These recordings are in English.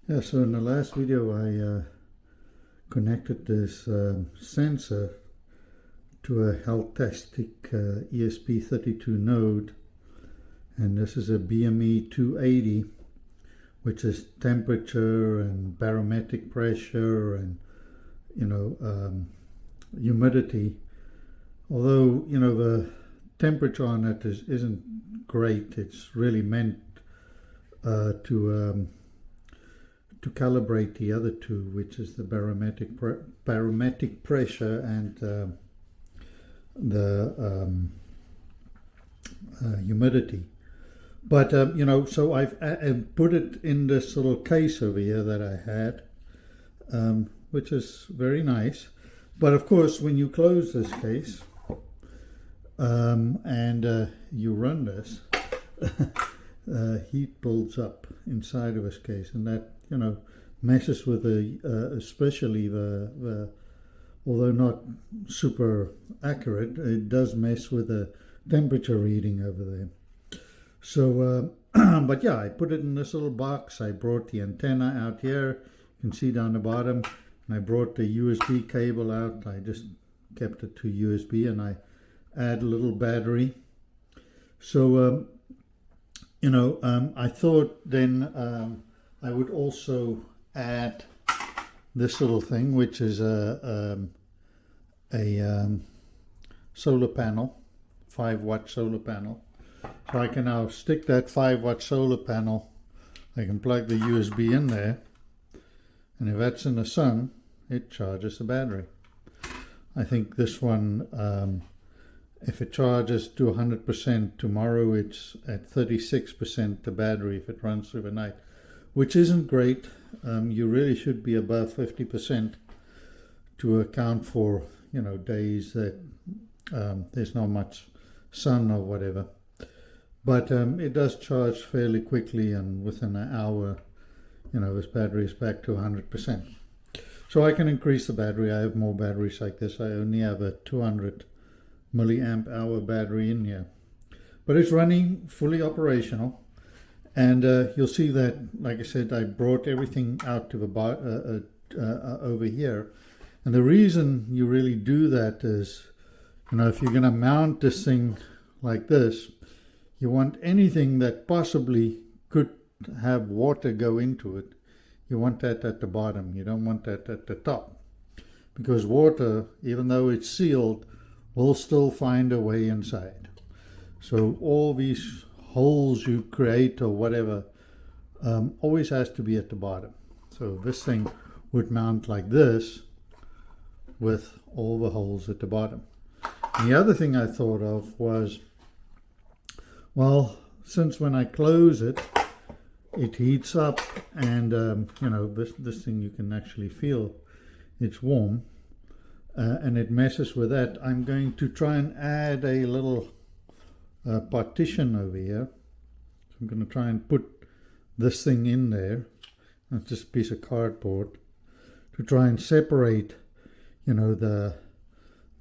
Yeah, so in the last video I connected this sensor to a Heltec ESP32 node, and this is a BME 280, which is temperature and barometric pressure and humidity. Although the temperature on it isn't great. It's really meant to calibrate the other two, which is the barometric pressure and the humidity. But so I've put it in this little case over here that I had, which is very nice. But of course, when you close this case and you run this, heat builds up inside of this case, and that messes with especially the although not super accurate, it does mess with the temperature reading over there. So but yeah, I put it in this little box. I brought the antenna out here, you can see down the bottom, and I brought the USB cable out. I just kept it to USB, and I add a little battery. So I thought then I would also add this little thing, which is a solar panel, 5-watt solar panel. So I can now stick that 5-watt solar panel. I can plug the USB in there, and if that's in the sun, it charges the battery. I think this one, if it charges to 100% tomorrow, it's at 36% the battery if it runs through the night, which isn't great. You really should be above 50% to account for days that there's not much sun or whatever. But it does charge fairly quickly, and within an hour this battery is back to 100%. So I can increase the battery. I have more batteries like this. I only have a 200 milliamp hour battery in here, but it's running fully operational. And you'll see that, like I said, I brought everything out to the over here. And the reason you really do that is, if you're going to mount this thing like this, you want anything that possibly could have water go into it. You want that at the bottom. You don't want that at the top, because water, even though it's sealed, will still find a way inside. So all these holes you create or whatever always has to be at the bottom. So this thing would mount like this with all the holes at the bottom. And the other thing I thought of was, well, since when I close it, it heats up, and this thing you can actually feel it's warm, and it messes with that. I'm going to try and add a little partition over here. So I'm going to try and put this thing in there. That's just a piece of cardboard to try and separate, the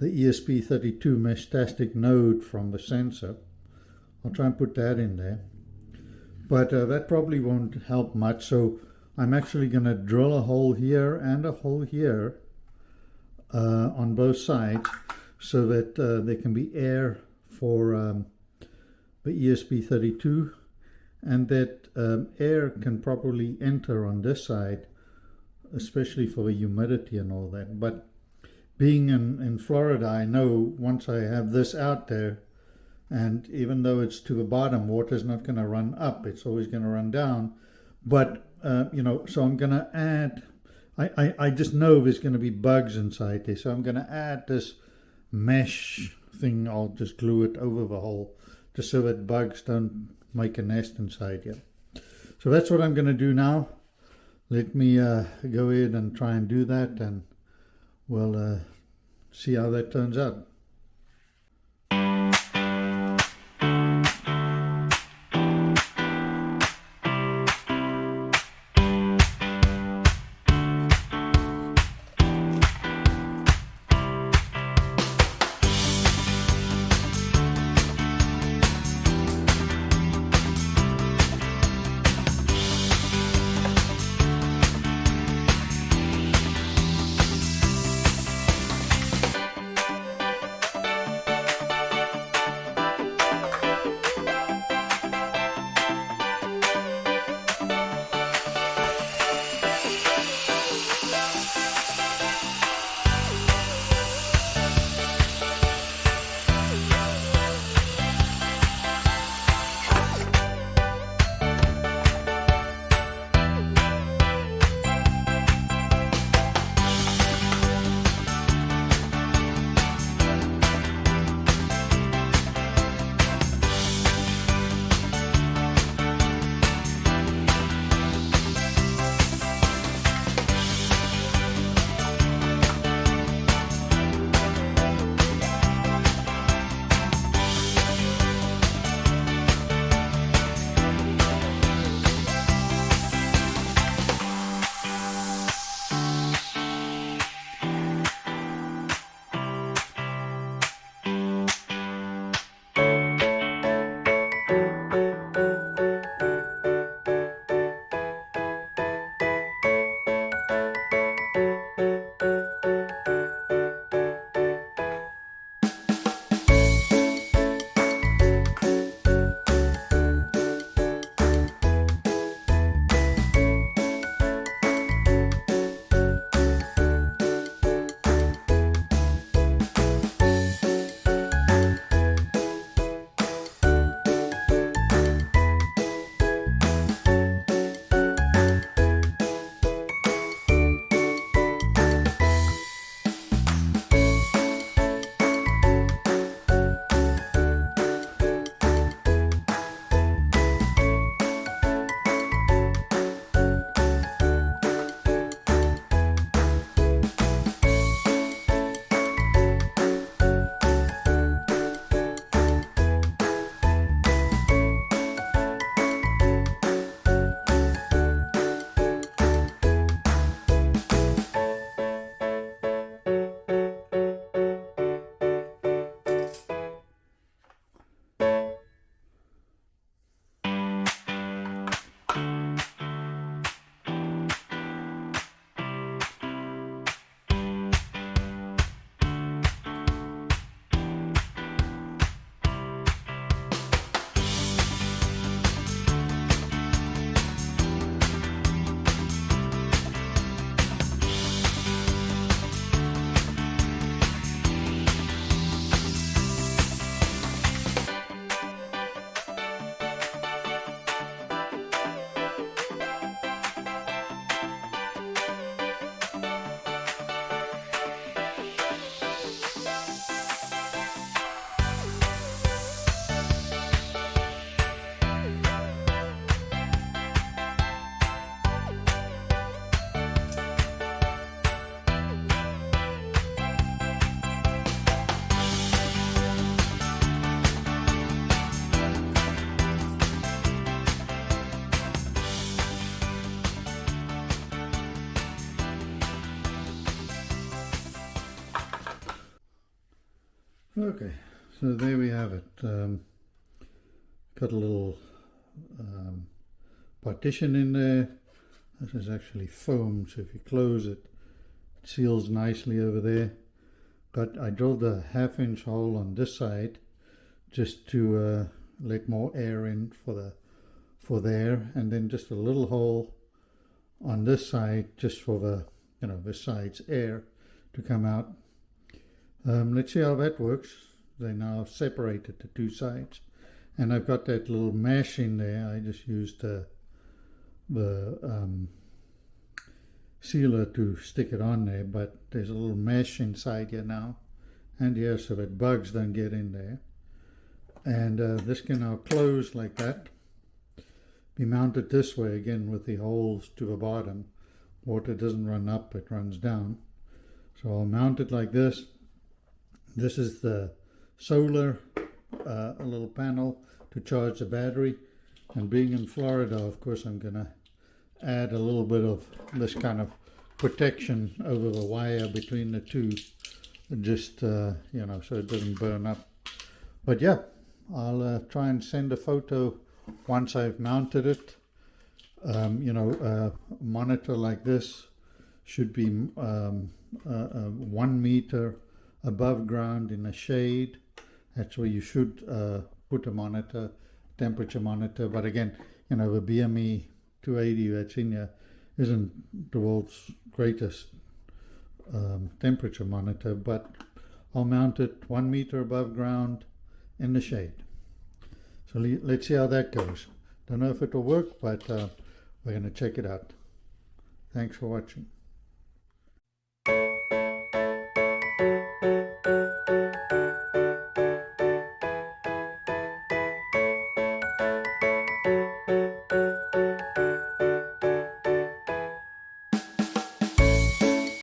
ESP32 Meshtastic Node from the sensor. I'll try and put that in there, but that probably won't help much. So I'm actually going to drill a hole here and a hole here on both sides, so that there can be air for the ESP32, and that air can properly enter on this side, especially for the humidity and all that. But being in Florida, I know once I have this out there, and even though it's to the bottom, water's not going to run up, it's always going to run down. But so I'm going to add, I just know there's going to be bugs inside there, so I'm going to add this mesh thing. I'll just glue it over the hole, just so that bugs don't make a nest inside here. So that's what I'm going to do now. Let me go ahead and try and do that, and we'll see how that turns out. Okay, so there we have it. Got a little partition in there. This is actually foam, so if you close it, it seals nicely over there. But I drilled a 1/2 inch hole on this side just to let more air in for there, and then just a little hole on this side just for the the side's air to come out. Let's see how that works. They now separated the two sides, and I've got that little mesh in there. I just used the sealer to stick it on there, but there's a little mesh inside here now and here, so that bugs don't get in there. And this can now close like that, be mounted this way again with the holes to the bottom. Water doesn't run up, it runs down. So I'll mount it like this. This is the solar a little panel to charge the battery, and being in Florida, of course, I'm gonna add a little bit of this kind of protection over the wire between the two, just so it doesn't burn up. But yeah, I'll try and send a photo once I've mounted it. A monitor like this should be 1 meter above ground in a shade. That's where you should put a monitor, temperature monitor. But again, the BME 280 that's in here isn't the world's greatest temperature monitor, but I'll mount it 1 meter above ground in the shade. So let's see how that goes. Don't know if it'll work, but we're going to check it out. Thanks for watching.